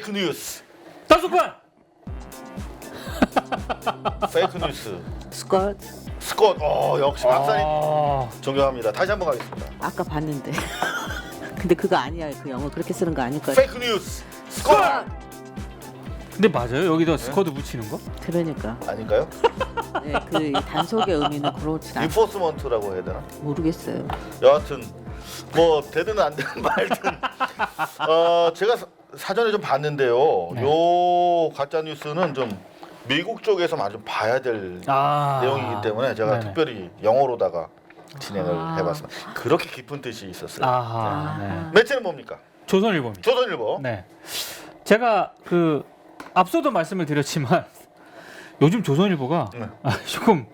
페이크 뉴스. 다섯 번. 페이크 뉴스. 스쿼트 스콧. 역시 박사님 아, 존경합니다. 다시 한번 가겠습니다. 아까 봤는데 근데 그거 아니야. 그 영어 그렇게 쓰는 거 아닐 거야. 페이크 뉴스. 스콧. 근데 맞아요? 여기다 스쿼드 붙이는 거? 그러니까 아닌가요? 네, 그 단속의 의미는 그렇지 않. 인포스먼트라고 해야 되나? 모르겠어요. 여하튼 뭐 되든 안 되든 말든 제가 사전에 좀 봤는데요. 네. 요 가짜 뉴스는 좀 미국 쪽에서만 좀 봐야 될 내용이기 때문에 제가 네네. 특별히 영어로다가 진행을 아. 해봤습니다. 그렇게 깊은 뜻이 있었어요. 아하. 네. 매체는 뭡니까? 조선일보입니다. 조선일보. 네. 제가 그 앞서도 말씀을 드렸지만 요즘 조선일보가 네. 조금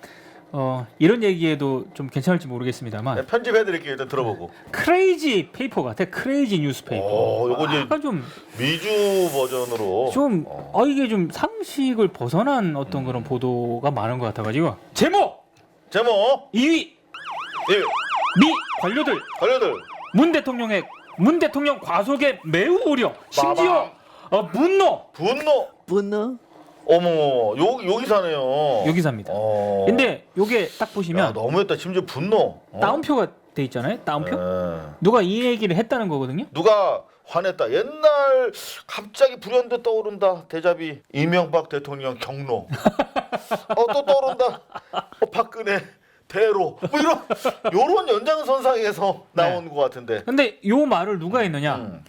이런 얘기해도 좀 괜찮을지 모르겠습니다만 네, 편집해드릴게요. 일단 들어보고. 크레이지 페이퍼 같아. 크레이지 뉴스페이퍼. 요거 이제 약간 좀 미주 버전으로 이게 좀 상식을 벗어난 어떤 그런 보도가 많은 것 같아가지고 제목 제목 2위 1. 미 관료들 관료들 문 대통령 과속에 매우 우려 심지어 분노 분노. 어머 요 기사네요. 요 기사입니다. 어. 근데 요게 딱 보시면 야, 너무했다. 심지어 분노. 따옴표가 돼 있잖아요. 따옴표. 네. 누가 이 얘기를 했다는 거거든요. 누가 화냈다. 옛날 갑자기 불현듯 떠오른다. 대자비 이명박 대통령 경로. 또 떠오른다. 박근혜 대로. 뭐 요런 연장선상에서 나온 것 같은데. 근데 요 말을 누가 했느냐?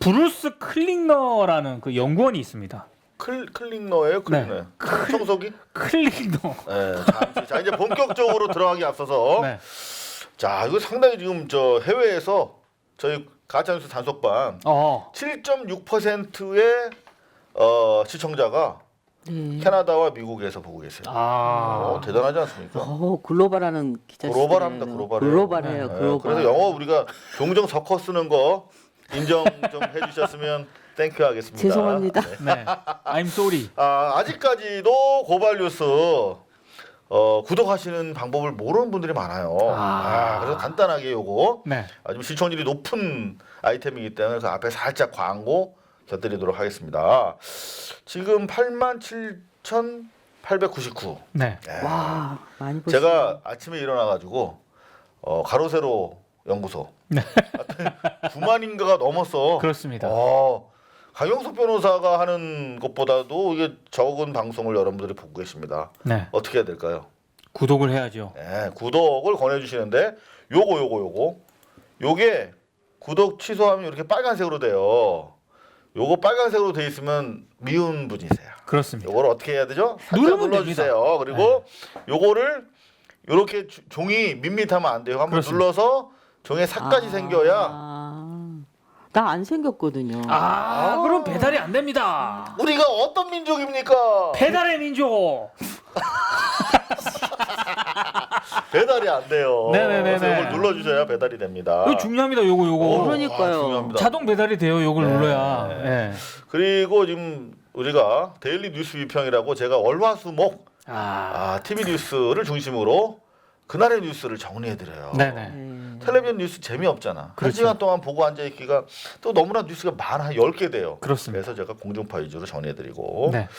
브루스 클링너라는 그 연구원이 있습니다. 클릭너예요, 클릭너. 청소기? 클링너. 네, 자 이제 본격적으로 들어가기 앞서서 네. 자 이거 상당히 지금 저 해외에서 저희 가짜뉴스 단속반 7.6%의 시청자가 캐나다와 미국에서 보고 계세요. 대단하지 않습니까? 글로벌하는 기자. 글로벌합니다, 글로벌해요. 글로벌해요. 네, 글로벌. 그래서 영어 우리가 종종 섞어 쓰는 거 인정 좀 해주셨으면 땡큐 하겠습니다. 죄송합니다. 네. I'm sorry. 아직까지도 고발 뉴스 구독하시는 방법을 모르는 분들이 많아요. 그래서 간단하게 요거 네. 좀 시청률이 높은 아이템이기 때문에 그 앞에 살짝 광고 곁들이도록 하겠습니다. 지금 87,899. 네. 와 많이 보시네. 제가 아침에 일어나가지고 가로세로 연구소 9만인가가 넘었어. 그렇습니다. 강영석 변호사가 하는 것보다도 이게 적은 방송을 여러분들이 보고 계십니다. 네. 어떻게 해야 될까요? 구독을 해야죠. 네, 구독을 권해주시는데 요게 구독 취소하면 이렇게 빨간색으로 돼요. 요거 빨간색으로 돼 있으면 미운 분이세요. 그렇습니다. 요걸 어떻게 해야 되죠? 살짝 누르면 눌러주세요. 됩니다. 그리고 요거를 요렇게 종이 밋밋하면 안 돼요. 한번 그렇습니다. 눌러서 종에 삭까지 생겨야 나 안 생겼거든요. 그럼 배달이 안 됩니다. 우리가 어떤 민족입니까? 배달의 민족. 배달이 안 돼요. 네네네네. 그래서 이걸 눌러주셔야 배달이 됩니다. 이거 중요합니다. 요거. 그러니까요. 중요합니다. 자동 배달이 돼요. 요걸 네. 눌러야. 네. 그리고 지금 우리가 데일리 뉴스 비평이라고 제가 월화수목 TV 뉴스를 중심으로 그날의 뉴스를 정리해드려요. 네네. 텔레비전 뉴스 재미없잖아. 그렇죠. 1시간 동안 보고 앉아있기가 또 너무나 뉴스가 많아. 10개 돼요. 그렇습니다. 그래서 제가 공중파 위주로 정리해드리고 네.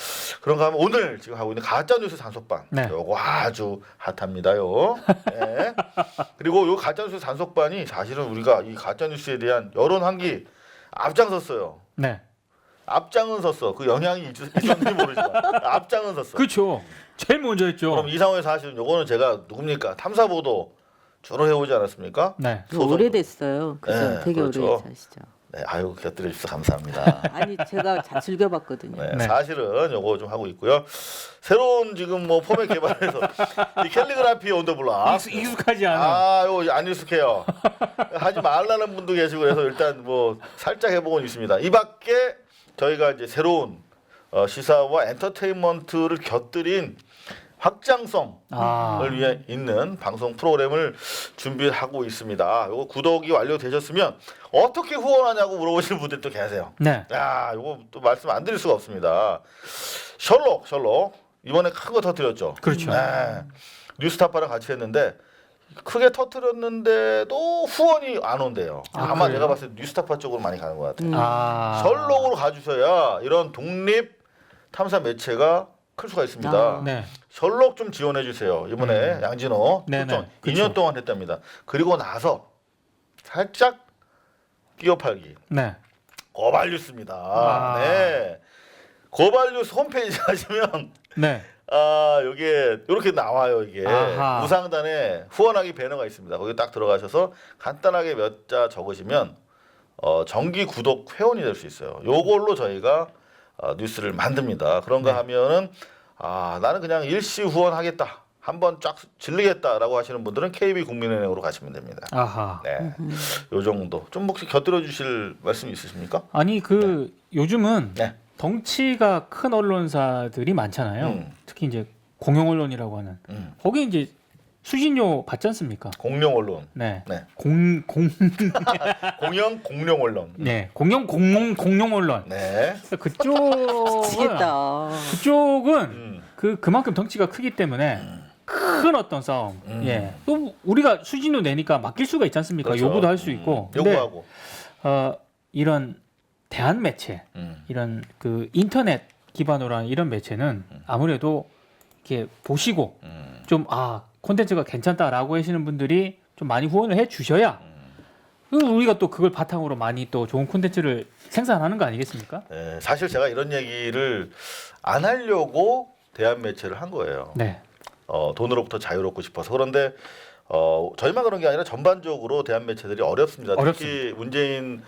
그런가 하면 오늘 지금 하고 있는 가짜뉴스 단속반 네. 요거 아주 핫합니다요. 네. 그리고 요 가짜뉴스 단속반이 사실은 우리가 이 가짜뉴스에 대한 여론 환기 앞장섰어요. 네. 앞장은 섰어. 그 영향이 있었는지 모르지만 앞장은 섰어. 그렇죠. 제일 먼저 했죠. 그럼 이 상황에서 사실은 요거는 제가 누굽니까? 탐사보도 주로 해오지 않았습니까? 네. 오래됐어요. 그죠? 네, 되게 그렇죠. 오래 하시죠. 네, 아유 곁들여 주셔서 감사합니다. 아니 제가 즐겨봤거든요. 네, 네. 사실은 요거 좀 하고 있고요. 새로운 지금 뭐 포맷 개발해서 이 캘리그라피 온 더 블락. 익숙하지 않은. 요거 안 익숙해요. 하지 말라는 분도 계시고 그래서 일단 뭐 살짝 해보고 있습니다. 이 밖에 저희가 이제 새로운 시사와 엔터테인먼트를 곁들인 확장성을 위해 있는 방송 프로그램을 준비하고 있습니다. 요거 구독이 완료되셨으면 어떻게 후원하냐고 물어보시는 분들도 계세요. 네. 야, 요거 또 말씀 안 드릴 수가 없습니다. 셜록 이번에 큰 거 터뜨렸죠. 그렇죠. 네. 뉴스타파랑 같이 했는데 크게 터뜨렸는데도 후원이 안 온대요. 아, 아마 그래요? 내가 봤을 때 뉴스타파 쪽으로 많이 가는 것 같아요. 아. 셜록으로 가주셔야 이런 독립 탐사 매체가 클 수가 있습니다. 아. 네. 셜록 좀 지원해 주세요. 이번에 양진호 네네. 출전 그쵸. 2년 동안 했답니다. 그리고 나서 살짝 끼어팔기. 네. 고발뉴스입니다. 아. 네. 고발뉴스 홈페이지 가시면 네. 여기에 이렇게 나와요. 이게 아하. 우상단에 후원하기 배너가 있습니다. 거기 딱 들어가셔서 간단하게 몇 자 적으시면 정기 구독 회원이 될 수 있어요. 요걸로 저희가 뉴스를 만듭니다. 그런가 네. 하면은 나는 그냥 일시 후원하겠다. 한번 쫙 질르겠다라고 하시는 분들은 KB 국민은행으로 가시면 됩니다. 아하. 네, 요 정도. 좀 혹시 곁들여 주실 말씀이 있으십니까? 아니 요즘은 네. 덩치가 큰 언론사들이 많잖아요. 특히 이제 공영 언론이라고 하는 거기 이제 수신료 받지 않습니까? 공룡 언론. 네. 네. 공영 공룡 언론. 네. 공용 언론. 네. 그쪽은 미치겠다. 음. 그만큼 덩치가 크기 때문에 큰 어떤 싸움. 예. 또 우리가 수신료 내니까 맡길 수가 있지 않습니까? 그렇죠. 요구도 할 수 있고. 근데 요구하고. 이런 대한 매체, 이런 그 인터넷 기반으로 한 이런 매체는 아무래도 이렇게 보시고 좀 콘텐츠가 괜찮다라고 하시는 분들이 좀 많이 후원을 해 주셔야 우리가 또 그걸 바탕으로 많이 또 좋은 콘텐츠를 생산하는 거 아니겠습니까? 네, 사실 제가 이런 얘기를 안 하려고 대한 매체를 한 거예요. 네. 돈으로부터 자유롭고 싶어서. 그런데 저희만 그런 게 아니라 전반적으로 대한 매체들이 어렵습니다. 특히 문재인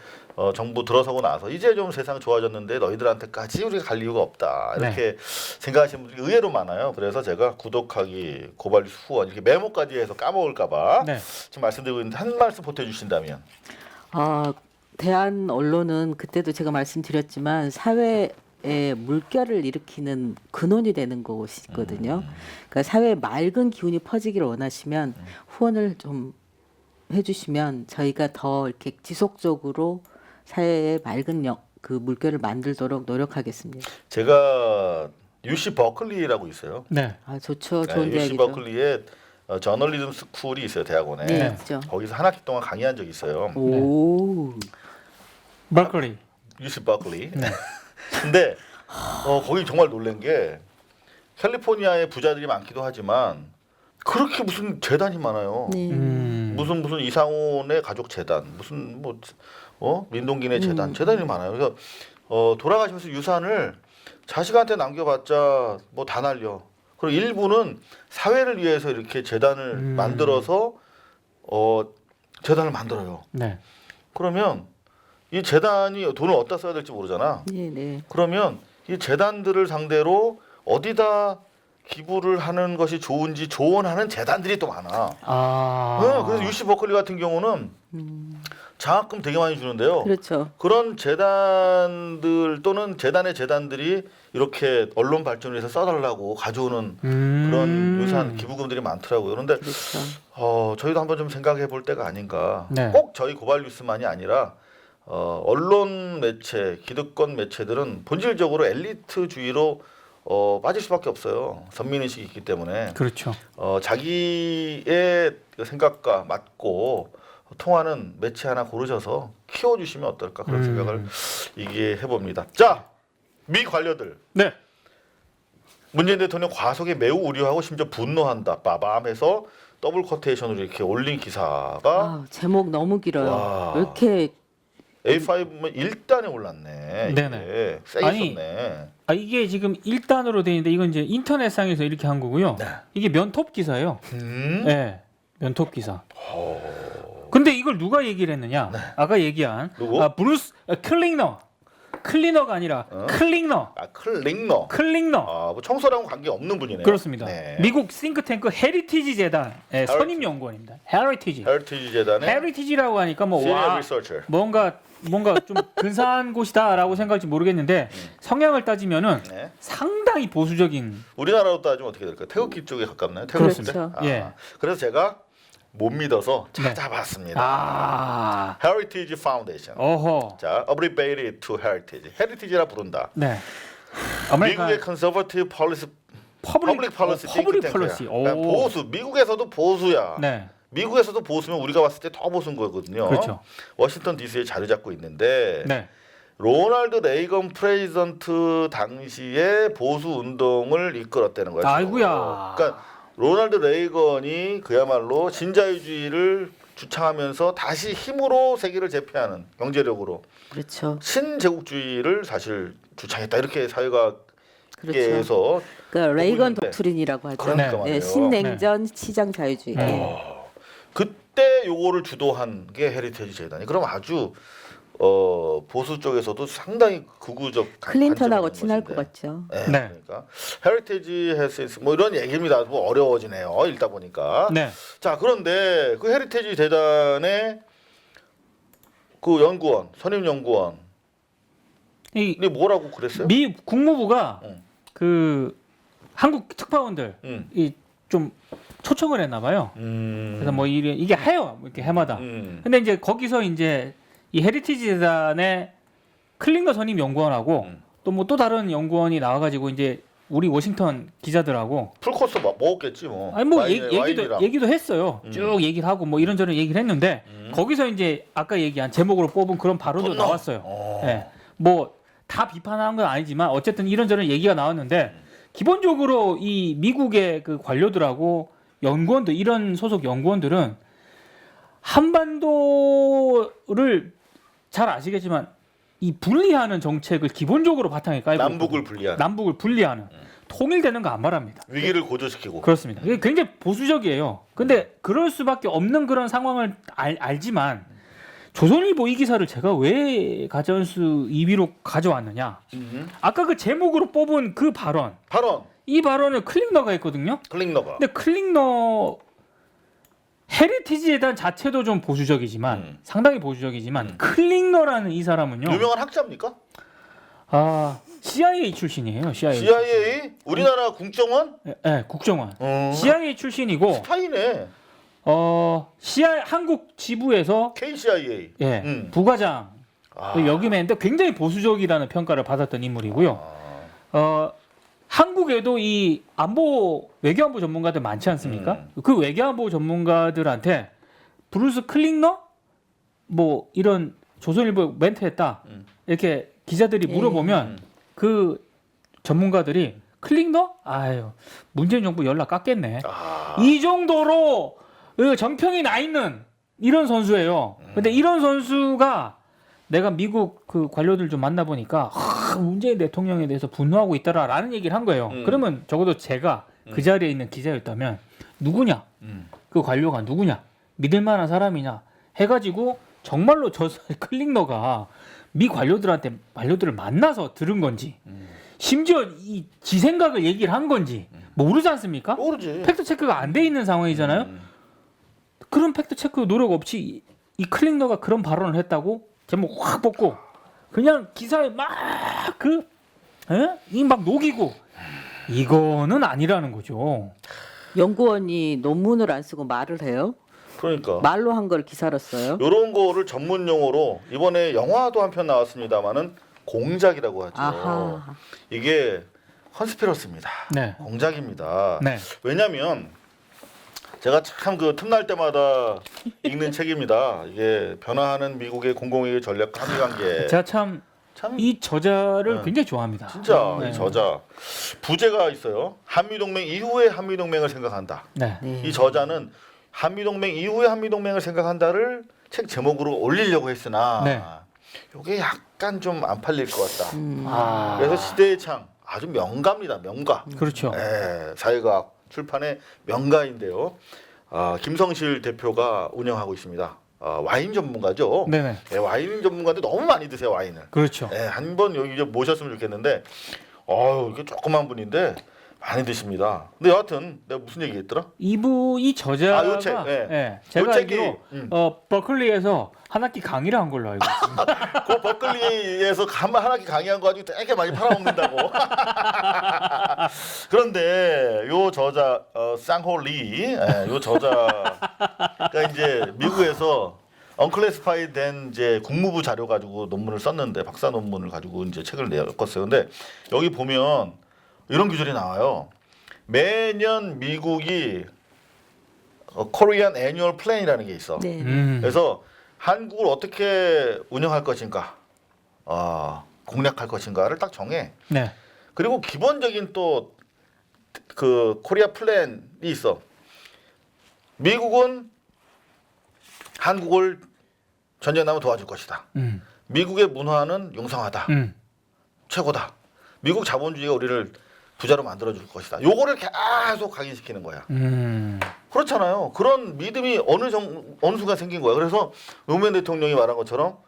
정부 들어서고 나서 이제 좀 세상 좋아졌는데 너희들한테까지 우리가 갈 이유가 없다 이렇게 생각하시는 분들이 의외로 많아요. 그래서 제가 구독하기, 고발 후원 이렇게 메모까지 해서 까먹을까봐 네. 지금 말씀드리고 있는데 한 말씀 보태주신다면. 대한 언론은 그때도 제가 말씀드렸지만 사회에 물결을 일으키는 근원이 되는 곳이거든요. 그러니까 사회에 맑은 기운이 퍼지기를 원하시면 후원을 좀 해주시면 저희가 더 이렇게 지속적으로 사회에 맑은 그 물결을 만들도록 노력하겠습니다. 제가 UC 버클리라고 있어요. 네. 좋죠. 좋은 UC 대학이죠. 버클리에 저널리즘 스쿨이 있어요. 대학원에. 네, 있죠. 거기서 한 학기 동안 강의한 적이 있어요. 오. 버클리. UC 버클리. 네. 근데 거기 정말 놀란 게 캘리포니아에 부자들이 많기도 하지만 그렇게 무슨 재단이 많아요. 네. 무슨 이상훈의 가족 재단, 무슨 민동기네 재단, 재단이 많아요. 그래서 돌아가시면서 유산을 자식한테 남겨봤자 뭐 다 날려. 그리고 일부는 사회를 위해서 이렇게 재단을 만들어서 재단을 만들어요. 네. 그러면 이 재단이 돈을 어디다 써야 될지 모르잖아. 네, 네. 그러면 이 재단들을 상대로 어디다 기부를 하는 것이 좋은지 조언하는 재단들이 또 많아. 그래서 UC 버클리 같은 경우는 장학금 되게 많이 주는데요. 그렇죠. 그런 재단들 또는 재단의 재단들이 이렇게 언론 발전을 위해서 써달라고 가져오는 그런 유산 기부금들이 많더라고요. 그런데 그렇죠. 저희도 한번 좀 생각해 볼 때가 아닌가. 네. 꼭 저희 고발 뉴스만이 아니라 언론 매체, 기득권 매체들은 본질적으로 엘리트주의로 빠질 수밖에 없어요. 선민의식이 있기 때문에. 그렇죠. 자기의 생각과 맞고 통하는 매체 하나 고르셔서 키워주시면 어떨까 그런 생각을 얘기해 봅니다. 자, 미 관료들. 네. 문재인 대통령 과속에 매우 우려하고 심지어 분노한다. 빠밤해서 더블 쿼테이션으로 이렇게 올린 기사가 제목 너무 길어요. 와. 왜 이렇게 A5면 1단에 올랐네. 네네. 세게 아니, 썼네. 이게 지금 1단으로 돼 있는데 이건 이제 인터넷상에서 이렇게 한 거고요. 네. 이게 면톱 기사예요. 네. 면톱 기사. 근데 이걸 누가 얘기를 했느냐? 아까 얘기한 누구? 브루스 클리너가 아니라 클링너. 클링너. 뭐 청소랑 관계 없는 분이네요. 그렇습니다. 네. 미국 싱크탱크 헤리티지 재단 선임 연구원입니다. 헤리티지 재단의 헤리티지라고 하니까 뭐 시니어 와, 리서처. 뭔가 좀 근사한 곳이다라고 생각할지 모르겠는데 성향을 따지면은 네. 상당히 보수적인. 우리나라로 따지면 어떻게 될까요? 태극기 쪽에 가깝나요? 그렇습니다. 그렇죠. 예. 그래서 제가 못 믿어서 찾아봤습니다. Heritage Foundation. 어허. 자, abbreviated to heritage. heritage라 부른다. 네. 미국의 conservative policy, 퍼블릭 public policy 퍼블릭 띵크탱크야. 폴리시. 그러니까 보수. 미국에서도 보수야. 네. 미국에서도 보수면 우리가 봤을 때 더 보수인 거거든요. 그렇죠. 워싱턴 D.C.에 자리 잡고 있는데 네. 로널드 레이건 프레지던트 당시에 보수 운동을 이끌었다는 거예요. 아이고야. 그러니까 로널드 레이건이 그야말로 신자유주의를 주창하면서 다시 힘으로 세계를 제패하는 경제력으로 그렇죠. 신제국주의를 사실 주창했다 이렇게 사회과학계에서 그렇죠. 그러니까 레이건 있는데. 독트린이라고 하죠. 그러니까 네. 말이에요. 신냉전 시장 자유주의. 그때 요거를 주도한 게 헤리테지 재단이 그럼 아주 보수 쪽에서도 상당히 극우적 클린턴하고 관점이 친할 있는 것 것인데. 같죠. 네, 네. 그러니까 헤리테지 헬스 뭐 이런 얘기입니다. 뭐 어려워지네요. 읽다 보니까. 네. 자 그런데 그 헤리테지 재단의 그 연구원 선임 연구원 이 이 뭐라고 그랬어요? 미 국무부가 응. 그 한국 특파원들 음. 이 좀 초청을 했나 봐요. 그래서 뭐 이게 해요. 이렇게 해마다. 근데 이제 거기서 이제 이 헤리티지 재단의 클링거 선임 연구원하고 또 뭐 또 다른 연구원이 나와가지고 이제 우리 워싱턴 기자들하고 풀 코스 먹었겠지 뭐. 아니 뭐 와인이랑. 얘기도 했어요. 쭉 얘기를 하고 뭐 이런저런 얘기를 했는데 거기서 이제 아까 얘기한 제목으로 뽑은 그런 발언도 분노. 나왔어요. 예. 뭐 다 비판한 건 아니지만 어쨌든 이런저런 얘기가 나왔는데 기본적으로 이 미국의 그 관료들하고 연구원들 이런 소속 연구원들은 한반도를 잘 아시겠지만 이 분리하는 정책을 기본적으로 바탕에 깔고 남북을 있거든요. 분리하는 남북을 분리하는 통일되는 거 안 말합니다. 위기를 고조시키고. 그렇습니다. 이게 굉장히 보수적이에요. 근데 그럴 수밖에 없는 그런 상황을 알지만 조선일보 이 기사를 제가 왜 가전수 2위로 가져왔느냐? 아까 그 제목으로 뽑은 그 발언, 발언 이 발언을 클링너가 했거든요. 클링너가. 근데 클링너 헤리티지 재단 자체도 좀 보수적이지만 상당히 보수적이지만 클링너라는 이 사람은요. 유명한 학자입니까? 아 CIA 출신이에요. CIA. CIA 우리나라 국정원 네, 국정원. 어. CIA 출신이고 스파이네. CIA 한국 지부에서 KCIA. 예, 부과장 역임했는데 굉장히 보수적이라는 평가를 받았던 인물이고요. 한국에도 이 안보 외교안보 전문가들 많지 않습니까? 그 외교안보 전문가들한테 브루스 클링너 뭐 이런 조선일보 멘트했다 이렇게 기자들이 물어보면 그 전문가들이 클링너? 아유 문재인 정부 연락 깎겠네. 이 정도로 그 정평이 나 있는 이런 선수예요. 근데 이런 선수가 내가 미국 그 관료들 좀 만나보니까 문재인 대통령에 대해서 분노하고 있다라는 얘기를 한 거예요. 그러면 적어도 제가 그 자리에 있는 기자였다면 누구냐? 그 관료가 누구냐? 믿을 만한 사람이냐? 해가지고 정말로 저 클링너가 미 관료들을 만나서 들은 건지 심지어 이 지 생각을 얘기를 한 건지 모르지 않습니까? 모르지. 팩트 체크가 안 돼 있는 상황이잖아요. 그런 팩트 체크 노력 없이 이 클링너가 그런 발언을 했다고 제목 확 뽑고 그냥 기사에 막 녹이고 이거는 아니라는 거죠. 연구원이 논문을 안 쓰고 말을 해요. 그러니까. 말로 한 걸 기사로 써요. 이런 거를 전문 용어로 이번에 영화도 한 편 나왔습니다만은 공작이라고 하죠. 아하. 이게 컨스피러스입니다. 네. 공작입니다. 네. 왜냐하면 제가 참 그 틈날 때마다 읽는 책입니다. 이게 변화하는 미국의 공공위기 전략 한미 관계. 제가 참 이 저자를 굉장히 좋아합니다. 진짜 네. 이 저자 부제가 있어요. 한미동맹 이후에 한미동맹을 생각한다. 네. 이 저자는 한미동맹 이후에 한미동맹을 생각한다를 책 제목으로 올리려고 했으나 네. 이게 약간 좀 안 팔릴 것 같다. 아, 그래서 시대의 창 아주 명가입니다. 명가. 그렇죠. 사회과학 출판의 명가인데요. 김성실 대표가 운영하고 있습니다. 와인 전문가죠. 네네. 와인 전문가인데 너무 많이 드세요 와인을. 그렇죠. 한번 여기 좀 모셨으면 좋겠는데, 이게 조그만 분인데 많이 드십니다. 근데 여하튼 내가 무슨 얘기했더라? 이 저자가 요 책, 네. 예, 제가 요 책이, 알기로 버클리에서 한 학기 강의를 한 걸로 알고 있습니다. 그 버클리에서 한 학기 강의한 거 가지고 되게 많이 팔아먹는다고. 그런데 요 저자 쌍홀리, 요 저자가 이제 미국에서 언클래스파이 된 이제 국무부 자료 가지고 논문을 썼는데 박사 논문을 가지고 이제 책을 내었어요. 근데 여기 보면 이런 규절이 나와요. 매년 미국이 코리안 애뉴얼 플랜이라는 게 있어. 네. 그래서 한국을 어떻게 운영할 것인가, 공략할 것인가를 딱 정해. 네. 그리고 기본적인 또 그 코리아 플랜이 있어. 미국은 한국을 전쟁 나면 도와줄 것이다. 미국의 문화는 용성하다. 최고다. 미국 자본주의가 우리를 부자로 만들어줄 것이다. 요거를 계속 각인시키는 거야. 그렇잖아요. 그런 믿음이 어느 순간 생긴 거야. 그래서 노무현 대통령이 말한 것처럼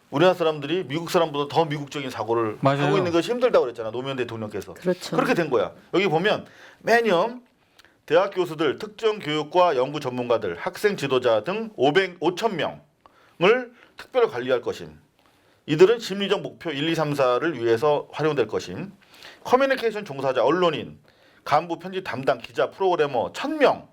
우리나라 사람들이 미국 사람보다 더 미국적인 사고를 맞아요. 하고 있는 것이 힘들다고 그랬잖아. 노무현 대통령께서. 그렇죠. 그렇게 된 거야. 여기 보면 매년 대학 교수들, 특정 교육과 연구 전문가들, 학생 지도자 등 5천 명을 특별 관리할 것임. 이들은 심리적 목표 1, 2, 3, 4를 위해서 활용될 것임. 커뮤니케이션 종사자, 언론인, 간부 편집 담당, 기자, 프로그래머 1,000명.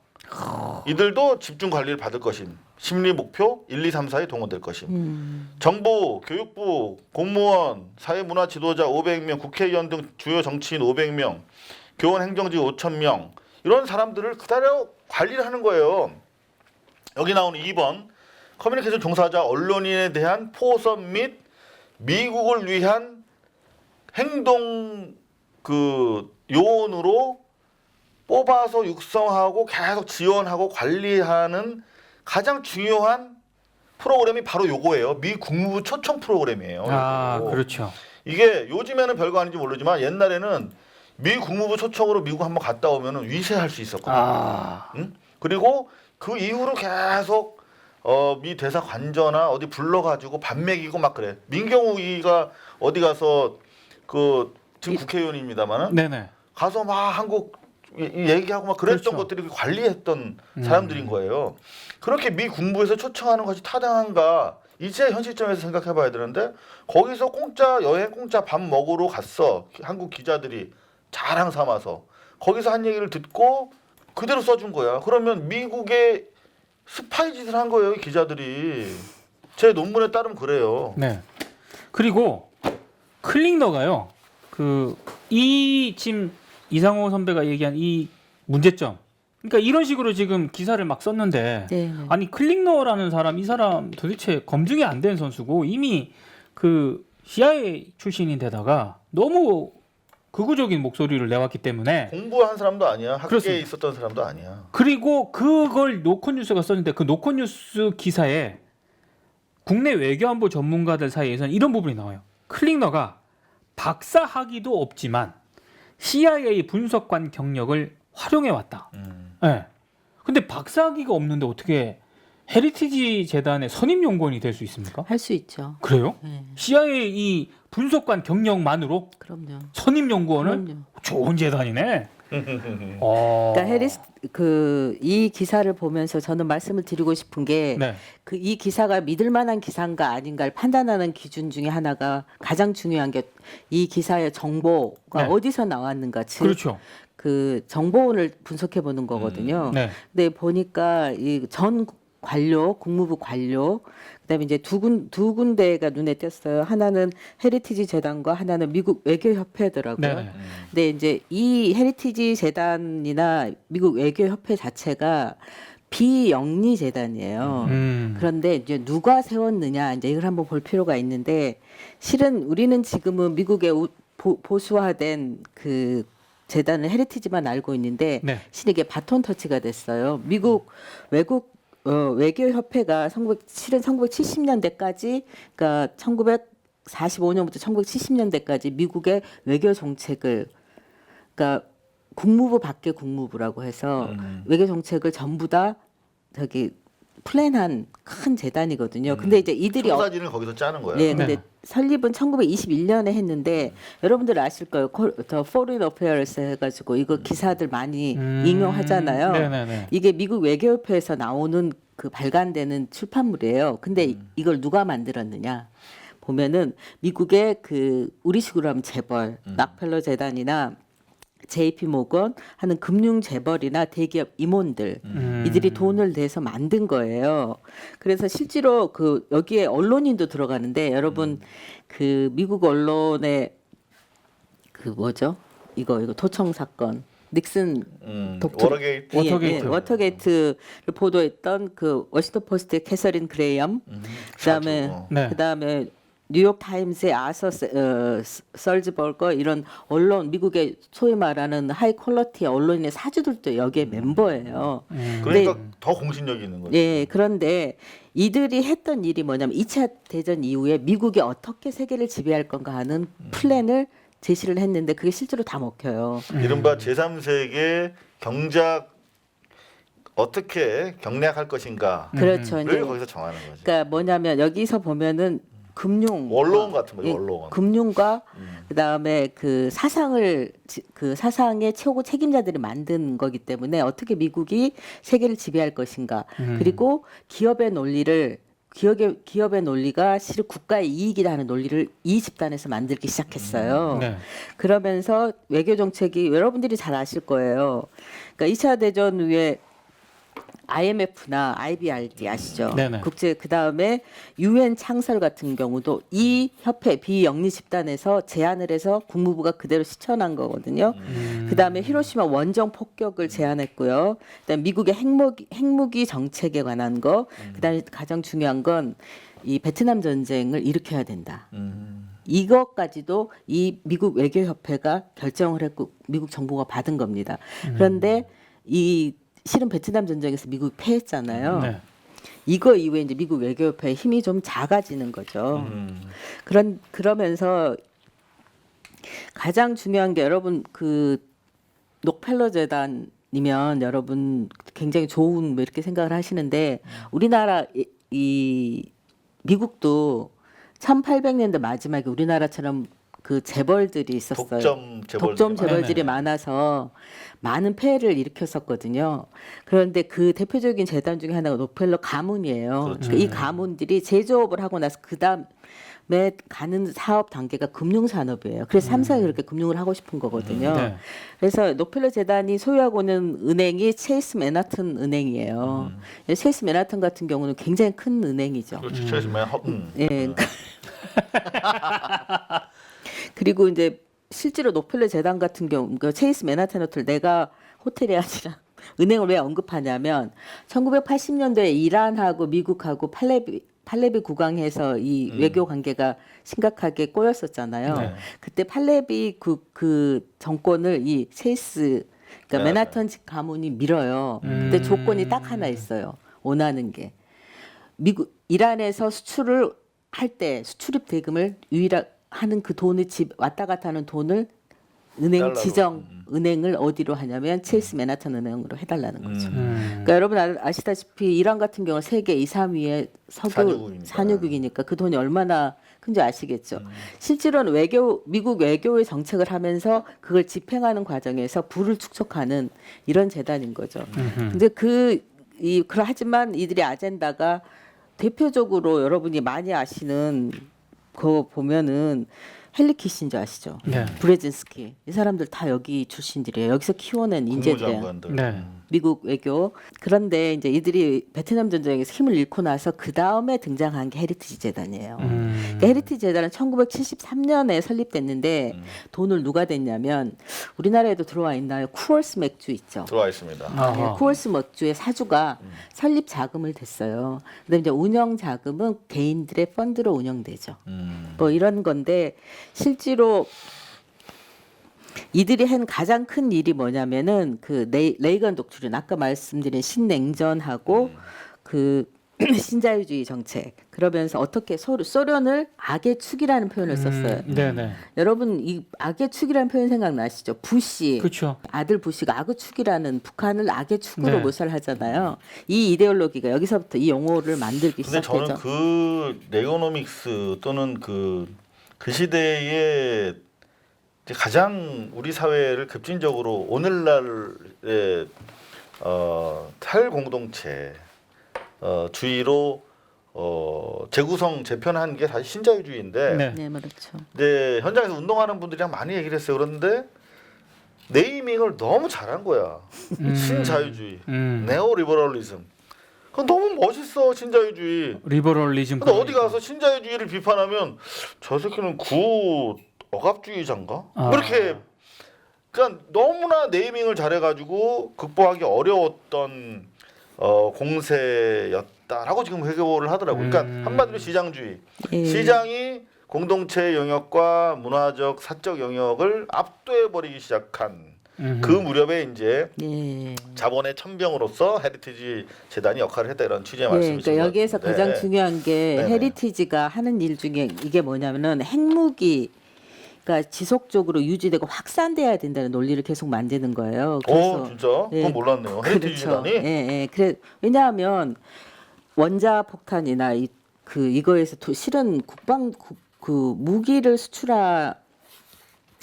이들도 집중 관리를 받을 것임. 심리 목표 1, 2, 3, 4에 동원될 것임. 정부, 교육부, 공무원, 사회문화 지도자 500명, 국회의원 등 주요 정치인 500명, 교원 행정직 5,000명 이런 사람들을 그대로 관리를 하는 거예요. 여기 나오는 2번 커뮤니케이션 종사자 언론인에 대한 포섭 및 미국을 위한 행동 그 요원으로 뽑아서 육성하고 계속 지원하고 관리하는 가장 중요한 프로그램이 바로 요거예요. 미 국무부 초청 프로그램이에요. 요거. 그렇죠. 이게 요즘에는 별거 아닌지 모르지만 옛날에는 미 국무부 초청으로 미국 한번 갔다 오면은 위세할 수 있었거든요. 응? 그리고 그 이후로 계속 미 대사 관저나 어디 불러가지고 밥 먹이고 막 그래. 민경욱이가 어디 가서 그 지금 국회의원입니다만은 네네. 가서 막 한국 얘기하고 막 그랬던 그렇죠. 것들이 관리했던 사람들인 거예요. 그렇게 미 군부에서 초청하는 것이 타당한가? 이제 현 시점에서 생각해봐야 되는데 거기서 공짜 여행, 공짜 밥 먹으러 갔어. 한국 기자들이 자랑 삼아서 거기서 한 얘기를 듣고 그대로 써준 거야. 그러면 미국의 스파이 짓을 한 거예요, 이 기자들이. 제 논문에 따르면 그래요. 네. 그리고 클링너가요. 이 지금 이상호 선배가 얘기한 이 문제점. 그러니까 이런 식으로 지금 기사를 막 썼는데 네. 아니 클링너라는 사람 이 사람 도대체 검증이 안 된 선수고 이미 그 CIA 출신인데다가 너무 극우적인 목소리를 내왔기 때문에 공부한 사람도 아니야. 학계에 그렇습니다. 있었던 사람도 아니야. 그리고 그걸 노컷뉴스가 썼는데 그 노컷뉴스 기사에 국내 외교안보 전문가들 사이에서는 이런 부분이 나와요. 클링너가 박사 학위도 없지만 CIA 분석관 경력을 활용해 왔다. 네. 근데 박사 학위가 없는데 어떻게 헤리티지 재단의 선임 연구원이 될 수 있습니까? 할 수 있죠. 그래요? 네. CIA 분석관 경력만으로 그럼요. 선임 연구원을 그럼요. 좋은 재단이네. 그러니까 해리스 이 기사를 보면서 저는 말씀을 드리고 싶은 게 네. 이 기사가 믿을 만한 기사인가 아닌가를 판단하는 기준 중에 하나가 가장 중요한 게 이 기사의 정보가 네. 어디서 나왔는가, 즉 그렇죠. 그 정보원을 분석해 보는 거거든요. 네. 근데 보니까 이 전 관료, 국무부 관료, 그다음에 이제 두 군데가 눈에 띄었어요. 하나는 헤리티지 재단과 하나는 미국 외교협회더라고요. 네. 근데 이제 이 헤리티지 재단이나 미국 외교협회 자체가 비영리 재단이에요. 그런데 이제 누가 세웠느냐 이제 이걸 한번 볼 필요가 있는데 실은 우리는 지금은 미국의 보수화된 그 재단을 헤리티지만 알고 있는데 네. 실은 이게 바톤 터치가 됐어요. 미국 외교협회가 실은 1970년대까지 그러니까 1945년부터 1970년대까지 미국의 외교 정책을 그러니까 국무부 밖의 국무부라고 해서 외교 정책을 전부 다 저기 플랜한 큰 재단이거든요. 근데 이제 이들이 사진을 거기서 짜는 거야. 네, 근데 네. 설립은 1921년에 했는데 여러분들 아실 거예요. 더 Foreign Affairs 해가지고 이거 기사들 많이 인용하잖아요. 네네네. 이게 미국 외교협회에서 나오는 그 발간되는 출판물이에요. 근데 이걸 누가 만들었느냐? 보면은 미국의 그 우리식으로 하면 재벌, 락펠러 재단이나 JP 모건 하는 금융 재벌이나 대기업 임원들 이들이 돈을 내서 만든 거예요. 그래서 실제로 그 여기에 언론인도 들어가는데 여러분 그 미국 언론의 그 뭐죠? 이거 도청 사건 닉슨 워터게이트. 워터게이트. 워터게이트를 보도했던 그 워싱턴 포스트의 캐서린 그레이엄, 그다음에 네. 그다음에 뉴욕 타임스의 아서 설즈버거 이런 언론 미국의 소위 말하는 하이 퀄러티 언론의 사주들도 여기에 멤버예요. 그러니까 더 공신력이 있는 거죠. 예, 그런데 이들이 했던 일이 뭐냐면 2차 대전 이후에 미국이 어떻게 세계를 지배할 건가 하는 플랜을 제시를 했는데 그게 실제로 다 먹혀요. 이른바 제3세계 경작 어떻게 경략할 것인가를 그렇죠. 이제 거기서 정하는 거죠. 그러니까 뭐냐면 여기서 보면은 금융 원로원 같은 거죠. 예, 원로원. 금융과 그다음에 그 사상의 최고 책임자들이 만든 거기 때문에 어떻게 미국이 세계를 지배할 것인가. 그리고 기업의 논리가 실은 국가의 이익이라는 논리를 이 집단에서 만들기 시작했어요. 네. 그러면서 외교 정책이 여러분들이 잘 아실 거예요. 그러니까 2차 대전 후에 IMF나 IBRD 아시죠? 네네. 국제 그다음에 UN 창설 같은 경우도 이 협회 비영리 집단에서 제안을 해서 국무부가 그대로 실천한 거거든요. 그다음에 히로시마 원정 폭격을 제안했고요. 그다음에 미국의 핵무기 정책에 관한 거. 그다음에 가장 중요한 건 이 베트남 전쟁을 일으켜야 된다. 이것까지도 이 미국 외교협회가 결정을 했고 미국 정부가 받은 겁니다. 그런데 이 실은 베트남 전쟁에서 미국이 패했잖아요. 네. 이거 이후에 이제 미국 외교협회의 힘이 좀 작아지는 거죠. 그러면서 가장 중요한 게 여러분 그 록펠러 재단이면 여러분 굉장히 좋은 뭐 이렇게 생각을 하시는데 우리나라 이 미국도 1800년대 마지막에 우리나라처럼 그 재벌들이 있었어요. 독점 재벌들이 네네. 많아서 많은 폐해를 일으켰었거든요. 그런데 그 대표적인 재단 중에 하나가 록펠러 가문이에요. 그렇죠. 그러니까 이 가문들이 제조업을 하고 나서 그다음에 가는 사업 단계가 금융산업이에요. 그래서 3사가 그렇게 금융을 하고 싶은 거거든요. 네. 그래서 록펠러 재단이 소유하고 있는 은행이 체이스 맨하튼 은행이에요. 체이스 맨하튼 같은 경우는 굉장히 큰 은행이죠. 그렇지. 최소한 예. 그러니까 그리고 이제 실제로 록펠러 재단 같은 경우, 그 체이스 맨하탄 호텔 내가 호텔이 아니라 은행을 왜 언급하냐면 1980년도에 이란하고 미국하고 팔레비 국왕해서 이 외교 관계가 심각하게 꼬였었잖아요. 네. 그때 팔레비 그 정권을 이 체이스 그러니까 맨하탄 가문이 밀어요. 근데 조건이 딱 하나 있어요. 원하는 게 미국 이란에서 수출을 할 때 수출입 대금을 하는 그 돈을 왔다 갔다 하는 돈을 은행 달러로. 지정 은행을 어디로 하냐면 체이스 맨하탄 은행으로 해달라는 거죠. 음. 그러니까 여러분 아시다시피 이란 같은 경우 세계 2, 3위의 산유국이니까 그 돈이 얼마나 큰지 아시겠죠. 실제로는 미국 외교의 정책을 하면서 그걸 집행하는 과정에서 부를 축적하는 이런 재단인 거죠. 근데 하지만 이들의 아젠다가 대표적으로 여러분이 많이 아시는 거 보면은 헨리 키신저 아시죠? 네. 브레진스키 이 사람들 다 여기 출신들이에요. 여기서 키워낸 인재들이에요. 국무장관들. 네. 미국 외교. 그런데 이제 이들이 베트남 전쟁에서 힘을 잃고 나서 그 다음에 등장한 게 헤리티지 재단이에요. 그러니까 헤리티지 재단은 1973년에 설립됐는데 돈을 누가 댔냐면 우리나라에도 들어와 있나요? 쿠얼스 맥주 있죠. 들어와 있습니다. 아하. 쿠얼스 맥주의 사주가 설립 자금을 댔어요. 그다음에 이제 운영 자금은 개인들의 펀드로 운영되죠. 뭐 이런 건데 실제로 이들이 한 가장 큰 일이 뭐냐면은 그 레이건 독트린 아까 말씀드린 신냉전하고 그 신자유주의 정책 그러면서 어떻게 소련을 악의 축이라는 표현을 썼어요. 네네. 여러분 이 악의 축이라는 표현 생각나시죠? 부시 그렇죠. 아들 부시가 악의 축이라는 북한을 악의 축으로 네. 묘사를 이 이데올로기가 여기서부터 이 용어를 만들기 근데 시작했죠. 저는 그 레고노믹스 또는 그 시대에 이제 가장 우리 사회를 급진적으로 오늘날의 탈공동체 주의로 재구성 재편한 게 사실 신자유주의인데 네. 네, 그렇죠. 이제 현장에서 운동하는 분들이랑 많이 얘기를 했어요. 그런데 네이밍을 너무 잘한 거야. 신자유주의, 네오리버럴리즘. 그건 너무 멋있어 신자유주의. 리버럴리즘. 근데 어디 가서 신자유주의를 비판하면 저 새끼는 구 억압주의자인가? 아. 이렇게 그러니까 너무나 네이밍을 잘해가지고 극복하기 어려웠던 공세였다라고 지금 회고를 하더라고요. 그러니까 한마디로 시장주의. 예. 시장이 공동체 영역과 문화적, 사적 영역을 압도해버리기 시작한 그 무렵에 이제 예. 자본의 천병으로서 헤리티지 재단이 역할을 했다 이런 취지의 네, 말씀이신 그러니까 것 여기에서 같은데. 가장 중요한 게 네네. 헤리티지가 하는 일 중에 이게 뭐냐면은 핵무기 그러니까 지속적으로 유지되고 확산돼야 된다는 논리를 계속 만드는 거예요. 진짜? 예, 그건 몰랐네요. 헤리티지 그렇죠. 재단이? 예, 예. 그래 왜냐하면 원자 폭탄이나 이거에서 실은 그 무기를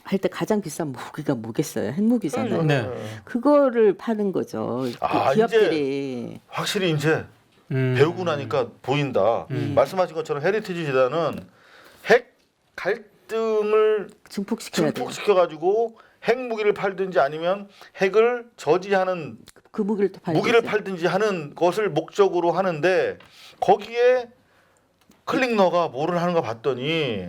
할 때 가장 비싼 무기가 뭐겠어요? 핵무기잖아요. 네. 그거를 파는 거죠. 아, 그 기업들이 확실히 이제 배우고 나니까 보인다. 말씀하신 것처럼 헤리티지 재단은 핵 갈등을 증폭시켜야 돼요. 증폭시켜가지고 핵무기를 팔든지 아니면 핵을 저지하는 그 무기를 또 팔죠. 무기를 팔든지 하는 것을 목적으로 하는데 거기에 클릭너가 뭐를 하는가 봤더니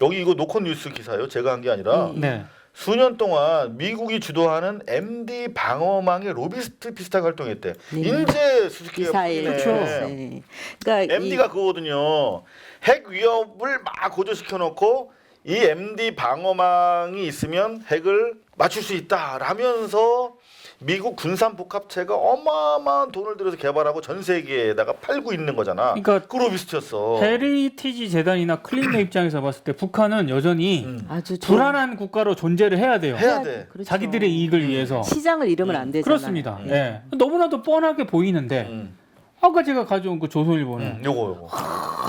여기 이거 노컷 뉴스 기사예요. 제가 한 게 아니라 네. 수년 동안 미국이 주도하는 MD 방어망의 로비스트 비슷하게 활동했대. 네. 인재 수수께끼가 기사에 풀리네. 그렇죠. 네. 그러니까 MD가 그거거든요. 핵 위협을 막 고조시켜 놓고 이 MD 방어망이 있으면 핵을 맞출 수 있다라면서 미국 군산 복합체가 어마어마한 돈을 들여서 개발하고 전 세계에다가 팔고 있는 거잖아. 그러니까 그 로비스트였어. 헤리티지 재단이나 클린의 입장에서 봤을 때 북한은 여전히 아주 좋은- 불안한 국가로 존재를 해야 돼요. 해야 돼. 그렇죠. 자기들의 이익을 위해서. 시장을 잃으면 안 되잖아요. 그렇습니다. 예. 너무나도 뻔하게 보이는데 음. 아까 제가 가져온 그 조선일보는 요거.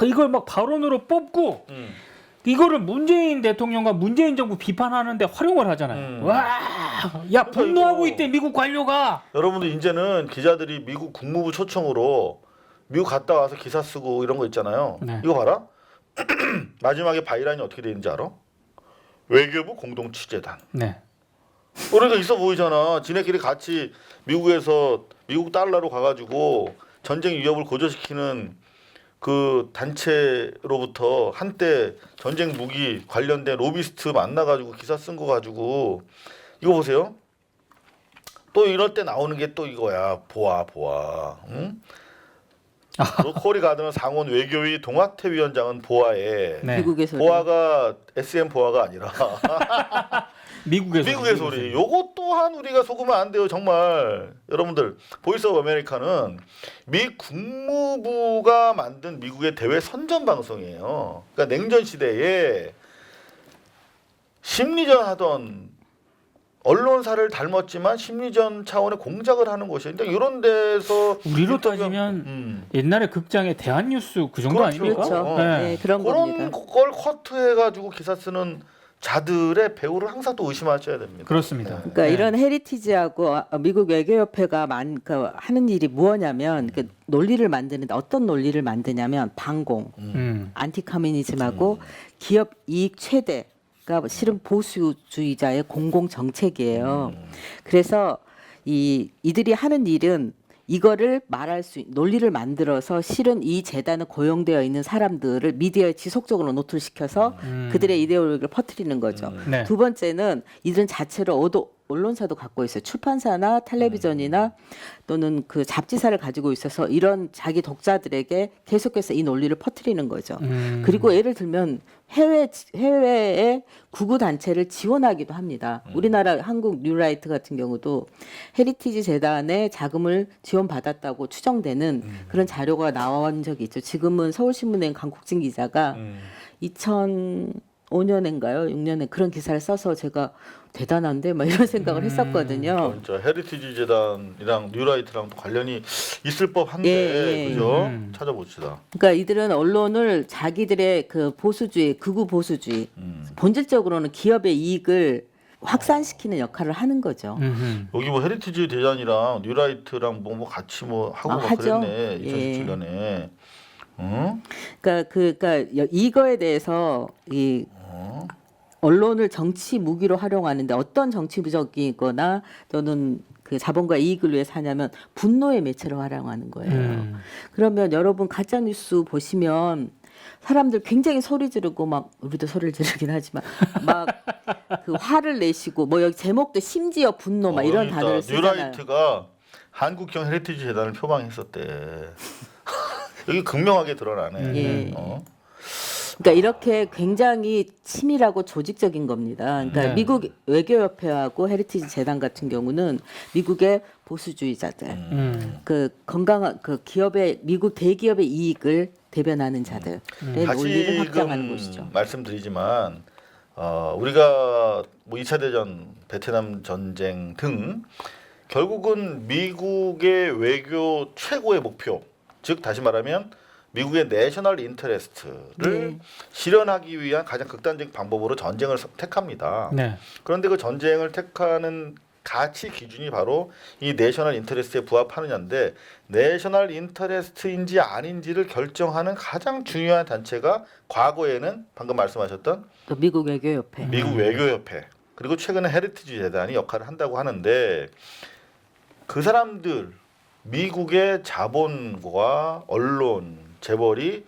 이걸 막 발언으로 뽑고 이거를 문재인 대통령과 문재인 정부 비판하는데 활용을 하잖아요. 와, 야 분노하고 이거- 있대 미국 관료가. 여러분들 이제는 기자들이 미국 국무부 초청으로 미국 갔다 와서 기사 쓰고 이런 거 있잖아요. 네. 이거 봐라. 마지막에 바이란이 어떻게 되는지 알아? 외교부 공동취재단. 네. 그러니까 있어 보이잖아. 지네끼리 같이 미국에서 미국 달러로 가가지고 전쟁 위협을 고조시키는 그 단체로부터 한때 전쟁 무기 관련된 로비스트 만나가지고 기사 쓴 거 가지고 이거 보세요. 또 이럴 때 나오는 게 또 이거야. 보아. 응? 코리 가드너 상원 외교위 동학태 위원장은 보아에 네. 미국에서 보아가 SM 보아가 아니라 미국에서. 미국의 소리. 요것 또한 우리가 속으면 안 돼요. 정말. 여러분들 보이스 오브 아메리카는 미 국무부가 만든 미국의 대외 선전 방송이에요. 그러니까 냉전 시대에 심리전 하던 언론사를 닮았지만 심리전 차원의 공작을 하는 곳이에요. 근데 이런 데서 우리로 인터뷰- 따지면 옛날에 극장에 대한뉴스 그 정도 그렇죠. 아닙니까? 그렇죠. 네. 네, 그런 그런 겁니다. 걸 커트해가지고 기사 쓰는 자들의 배우를 항상 또 의심하셔야 됩니다. 그렇습니다. 그러니까 네. 이런 헤리티지하고 미국 외교협회가 하는 일이 뭐냐면 논리를 만드는데 어떤 논리를 만드냐면 반공, 안티커뮤니즘하고 기업 이익 최대가 실은 보수주의자의 공공 정책이에요. 그래서 이들이 하는 일은 이거를 논리를 만들어서 실은 이 재단에 고용되어 있는 사람들을 미디어에 지속적으로 노출시켜서 그들의 이데올로기를 퍼뜨리는 거죠. 네. 두 번째는 이들은 자체로 언론사도 갖고 있어요. 출판사나 텔레비전이나 또는 그 잡지사를 가지고 있어서 이런 자기 독자들에게 계속해서 이 논리를 퍼뜨리는 거죠. 그리고 예를 들면 해외의 구구 단체를 지원하기도 합니다. 우리나라 한국 뉴라이트 같은 경우도 헤리티지 재단에 자금을 지원받았다고 추정되는 그런 자료가 나온 적이 있죠. 지금은 서울신문의 강국진 기자가 2005년인가요? 6년에 그런 기사를 써서 제가 대단한데 막 이런 생각을 했었거든요. 진짜 헤리티지 재단이랑 뉴라이트랑 또 관련이 있을 법한데 예, 예. 그죠? 찾아봅시다. 그러니까 이들은 언론을 자기들의 그 보수주의, 극우 보수주의, 본질적으로는 기업의 이익을 확산시키는 역할을 하는 거죠. 여기 뭐 헤리티지 대단이랑 뉴라이트랑 뭐 같이 뭐 하고 막 하죠. 그랬네. 예. 2017년에. 응? 그러니까 이거에 대해서 이 언론을 정치 무기로 활용하는데 어떤 정치적이거나 또는 그 자본과 이익을 위해서 하냐면 분노의 매체로 활용하는 거예요. 그러면 여러분 가짜 뉴스 보시면 사람들 굉장히 소리 지르고 막 우리도 소리를 지르긴 하지만 막 그 화를 내시고 뭐 여기 제목도 심지어 분노 막 이런 여기 단어를 있다. 쓰잖아요. 뉴라이트가 한국형 헤리티지 재단을 표방했었대. 여기 극명하게 드러나네. 예. 어. 그러니까 이렇게 굉장히 치밀하고 조직적인 겁니다. 그러니까 네. 미국 외교협회하고 헤리티지 재단 같은 경우는 미국의 보수주의자들, 그 건강한 그 기업의 미국 대기업의 이익을 대변하는 자들의 논리를 확장하는 곳이죠. 다시금 말씀드리지만 우리가 뭐 2차 대전, 베트남 전쟁 등 결국은 미국의 외교 최고의 목표, 즉 다시 말하면 미국의 내셔널 인터레스트를 실현하기 위한 가장 극단적 방법으로 전쟁을 택합니다. 네. 그런데 그 전쟁을 택하는 가치 기준이 바로 이 내셔널 인터레스트에 부합하느냐인데 내셔널 인터레스트인지 아닌지를 결정하는 가장 중요한 단체가 과거에는 방금 말씀하셨던 또 미국 외교협회. 미국 외교협회 그리고 최근에 헤리티지 재단이 역할을 한다고 하는데 그 사람들 미국의 자본과 언론 재벌이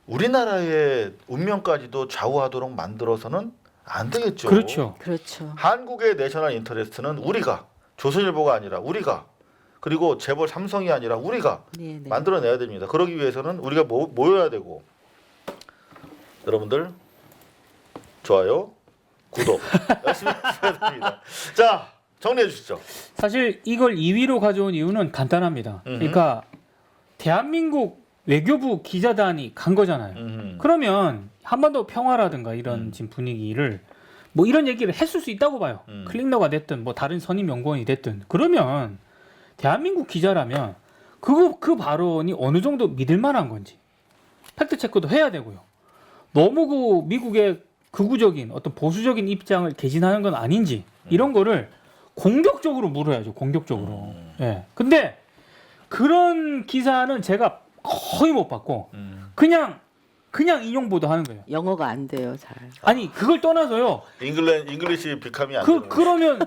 우리나라의 운명까지도 좌우하도록 만들어서는 안 되겠죠. 그렇죠. 그렇죠. 한국의 내셔널 인터레스트는 우리가 조선일보가 아니라 우리가 그리고 재벌 삼성이 아니라 우리가 네, 네. 만들어내야 됩니다. 그러기 위해서는 우리가 모여야 되고 여러분들 좋아요, 구독 열심히 하셔야 됩니다. 자 정리해 주시죠. 사실 이걸 2위로 가져온 이유는 간단합니다. 그러니까 대한민국 외교부 기자단이 간 거잖아요. 그러면 한반도 평화라든가 이런 지금 분위기를 뭐 이런 얘기를 했을 수 있다고 봐요. 클린너가 됐든 뭐 다른 선임 연구원이 됐든 그러면 대한민국 기자라면 그 발언이 어느 정도 믿을 만한 건지 팩트 체크도 해야 되고요. 너무 그 미국의 극우적인 어떤 보수적인 입장을 개진하는 건 아닌지 이런 거를 공격적으로 물어야죠. 공격적으로. 예. 근데 그런 기사는 제가 거의 못 봤고 그냥 인용 보도하는 거예요. 영어가 안 돼요, 잘. 아니 그걸 떠나서요. 잉글리시 비캄이 안 되는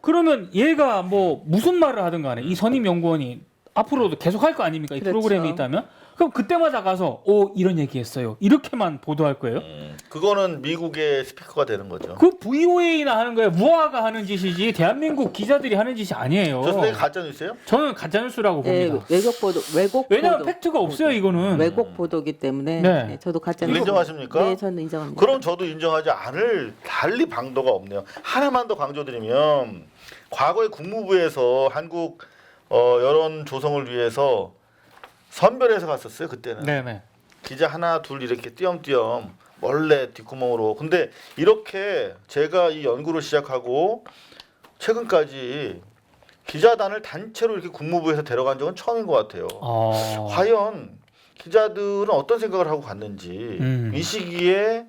그러면 얘가 뭐 무슨 말을 하든 간에 이 선임 연구원이 앞으로도 계속 할 거 아닙니까? 이 그렇죠. 프로그램이 있다면 그럼 그때마다 가서 이런 얘기했어요. 이렇게만 보도할 거예요. 그거는 미국의 스피커가 되는 거죠. 그 VOA나 하는 거예요. 무화가 하는 짓이지 대한민국 기자들이 하는 짓이 아니에요. 저 선생님 가짜 뉴스예요? 저는 가짜 뉴스라고 네, 봅니다. 왜곡 왜냐하면 보도. 팩트가 없어요. 이거는. 왜곡 보도기 때문에 네. 네, 저도 가짜 이거 인정하십니까? 네, 저는 인정합니다. 그럼 저도 인정하지 않을 달리 방도가 없네요. 하나만 더 강조드리면 과거에 국무부에서 한국 여론 조성을 위해서 선별해서 갔었어요. 그때는 네네. 기자 하나 둘 이렇게 띄엄띄엄 몰래 뒷구멍으로. 근데 이렇게 제가 이 연구를 시작하고 최근까지 기자단을 단체로 이렇게 국무부에서 데려간 적은 처음인 것 같아요. 과연 기자들은 어떤 생각을 하고 갔는지 이 시기에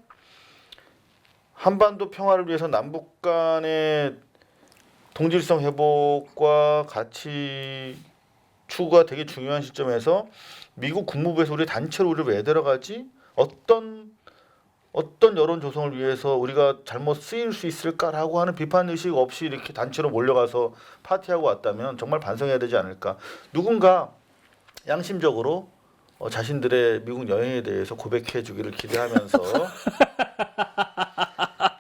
한반도 평화를 위해서 남북 간의 동질성 회복과 가치 추구가 되게 중요한 시점에서 미국 국무부에서 우리 단체로 우리를 왜 데려가지? 어떤 여론 조성을 위해서 우리가 잘못 쓰일 수 있을까라고 하는 비판 의식 없이 이렇게 단체로 몰려가서 파티하고 왔다면 정말 반성해야 되지 않을까. 누군가 양심적으로 자신들의 미국 여행에 대해서 고백해 주기를 기대하면서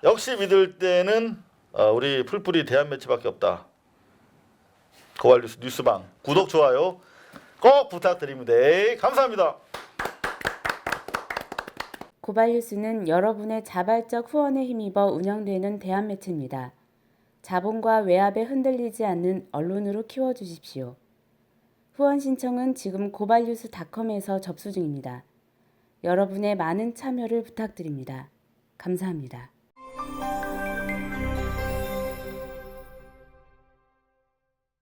역시 믿을 때는 우리 풀뿌리 대한매체밖에 없다. 고발 뉴스방 구독 좋아요 꼭 부탁드립니다. 감사합니다. 고발뉴스는 여러분의 자발적 후원에 힘입어 운영되는 대한매체입니다. 자본과 외압에 흔들리지 않는 언론으로 키워주십시오. 후원 신청은 지금 고발뉴스닷컴에서 접수 중입니다. 여러분의 많은 참여를 부탁드립니다. 감사합니다.